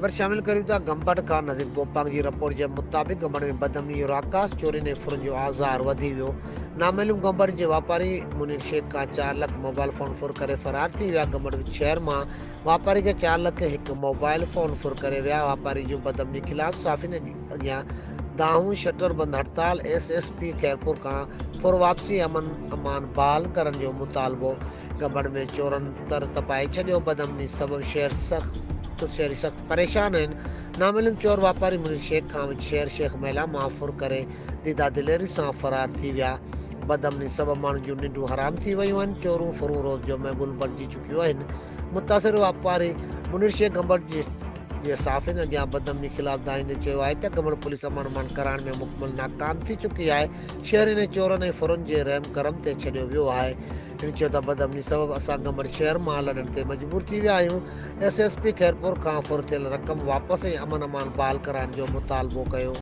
ख़बर शामिल करियूं था गंबड़ खां नज़ीर गोपांग जी रिपोर्ट जे मुताबिक़ गंबड़ में बदमनी और आकाश चोरी ने फुरन जो आज़ार वधी वियो। नामालूम गंबड़ जे वापारी मुनीर शेख खां 4 लाख मोबाइल फ़ोन फुर करे फ़रार थी विया। गंबड़ शहर मां वापारी खे 4 लाख हिकु मोबाइल फ़ोन फुर करे विया। वापारी जूं बदमनी ख़िलाफ़ साफ़िन अॻियां दाहूं शटर बंद हड़ताल एसएसपी खैरपुर खां फुर वापसी अमान बहाल करण जो मुतालबो। गंबड़ में चोरनि तर तपाए छॾियो। बदमनी सबब शहरी सख़्त परेशान आहिनि। नामालूम चोर वापारी मुनीर शेख खां शहर शेख महिला माफ़ुर करे दीदा दिलेरी सां फ़रार थी विया। बदमनी सबब माण्हुनि जूं निंडूं हराम थी वियूं आहिनि। चोरूं फुरूं रोज़ जो महबूल बणिजी चुकियूं आहिनि। मुतासिर वापारी मुनीर शेख गंबड़ जे साफ़िन अॻियां बदमनी ख़िलाफ़ दाईंदे चयो आहे त गंबड़ पुलिस अमन कराइण में मुकमल नाकाम थी चुकी आहे। शहर ने चोरनि ऐं फुरनि जे रहम करम ते छॾियो वियो आहे। हिन चयो त बदमनी सबब असां गंबड़ शहर मां लॾण ते मजबूर थी विया आहियूं। एसएसपी खैरपुर खां फुर थियल रक़म वापसि ऐं अमान बहाल कराइण जो मुतालबो कयो।